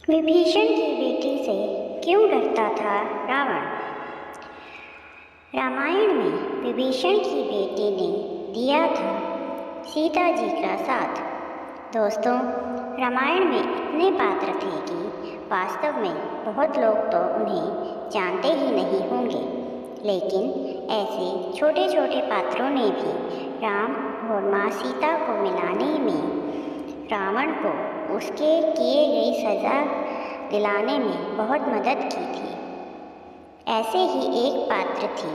विभीषण की बेटी से क्यों डरता था रावण। रामायण में विभीषण की बेटी ने दिया था सीता जी का साथ। दोस्तों, रामायण में इतने पात्र थे कि वास्तव में बहुत लोग तो उन्हें जानते ही नहीं होंगे, लेकिन ऐसे छोटे छोटे पात्रों ने भी राम और माँ सीता को मिलाने में, रावण को उसके किए गई सज़ा दिलाने में बहुत मदद की थी। ऐसे ही एक पात्र थी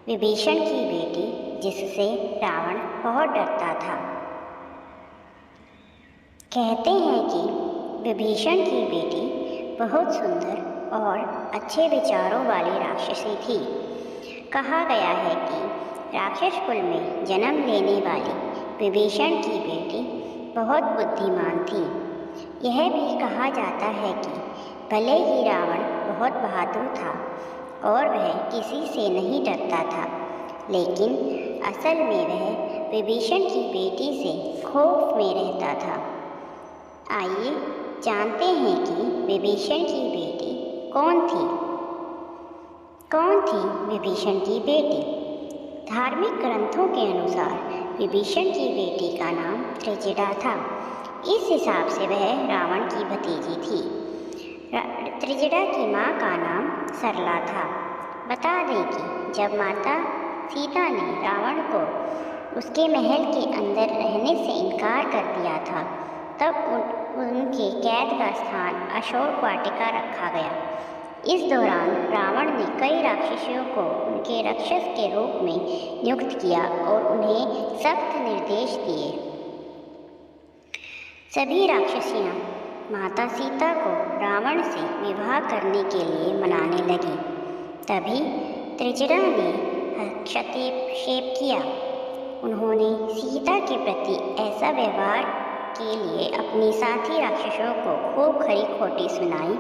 विभीषण की बेटी, जिससे रावण बहुत डरता था। कहते हैं कि विभीषण की बेटी बहुत सुंदर और अच्छे विचारों वाली राक्षसी थी। कहा गया है कि राक्षस कुल में जन्म लेने वाली विभीषण की बेटी बहुत बुद्धिमान थी। यह भी कहा जाता है कि भले ही रावण बहुत बहादुर था और वह किसी से नहीं डरता था, लेकिन असल में वह विभीषण की बेटी से खौफ में रहता था। आइए जानते हैं कि विभीषण की बेटी कौन थी। कौन थी विभीषण की बेटी? धार्मिक ग्रंथों के अनुसार विभीषण की बेटी का नाम त्रिजटा था। इस हिसाब से वह रावण की भतीजी थी। त्रिजटा की माँ का नाम सरला था। बता दें कि जब माता सीता ने रावण को उसके महल के अंदर रहने से इनकार कर दिया था, तब उनके कैद का स्थान अशोक वाटिका रखा गया। इस दौरान रावण ने कई राक्षसियों को उनके रक्षक के रूप में नियुक्त किया और उन्हें सख्त निर्देश दिए। सभी राक्षसियाँ माता सीता को रावण से विवाह करने के लिए मनाने लगी। तभी त्रिजटा ने हस्तक्षेप किया। उन्होंने सीता के प्रति ऐसा व्यवहार के लिए अपनी साथी राक्षसों को खूब खरी खोटी सुनाई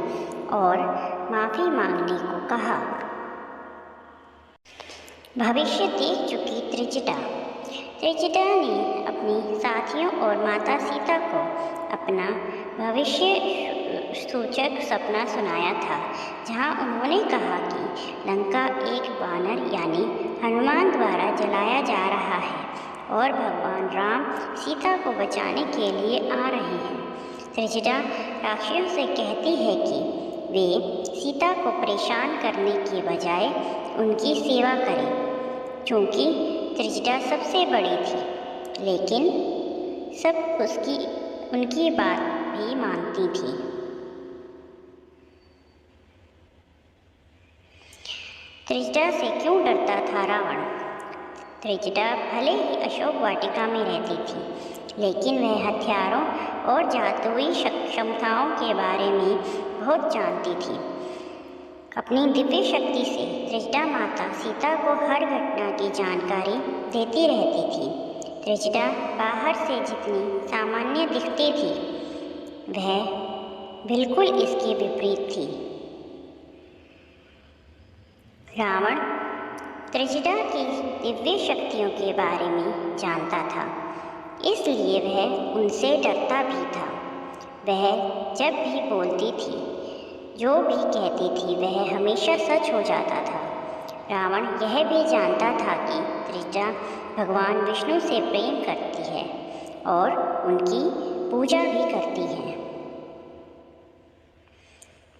और माफ़ी मांगने को कहा। भविष्य देख चुकी त्रिजटा ने अपनी साथियों और माता सीता को अपना भविष्य सूचक सपना सुनाया था, जहां उन्होंने कहा कि लंका एक वानर यानी हनुमान द्वारा जलाया जा रहा है और भगवान राम सीता को बचाने के लिए आ रहे हैं। त्रिजटा राक्षसों से कहती है कि वे सीता को परेशान करने के बजाय उनकी सेवा करें। चूँकि त्रिजटा सबसे बड़ी थी, लेकिन सब उनकी बात भी मानती थी। त्रिजटा से क्यों डरता था रावण? त्रिजटा भले ही अशोक वाटिका में रहती थी, लेकिन वह हथियारों और जादुई क्षमताओं के बारे में बहुत जानती थी। अपनी दिव्य शक्ति से त्रिजटा माता सीता को हर घटना की जानकारी देती रहती थी। त्रिजटा बाहर से जितनी सामान्य दिखती थी, वह बिल्कुल इसके विपरीत थी। रावण त्रिजटा की दिव्य शक्तियों के बारे में जानता था, इसलिए वह उनसे डरता भी था। वह जब भी बोलती थी, जो भी कहती थी, वह हमेशा सच हो जाता था। रावण यह भी जानता था कि त्रिजटा भगवान विष्णु से प्रेम करती है और उनकी पूजा भी करती है।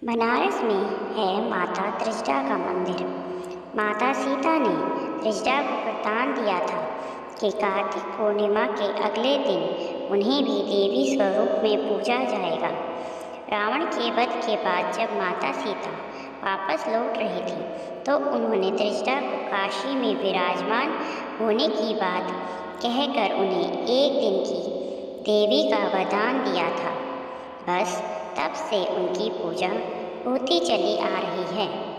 बनारस में है माता त्रिजटा का मंदिर। माता सीता ने त्रिजटा को वरदान दिया था कि कार्तिक पूर्णिमा के अगले दिन उन्हें भी देवी स्वरूप में पूजा जाएगा। रावण के वध के बाद जब माता सीता वापस लौट रही थी, तो उन्होंने त्रिजटा को काशी में विराजमान होने की बात कहकर उन्हें एक दिन की देवी का वरदान दिया था। बस तब से उनकी पूजा होती चली आ रही है।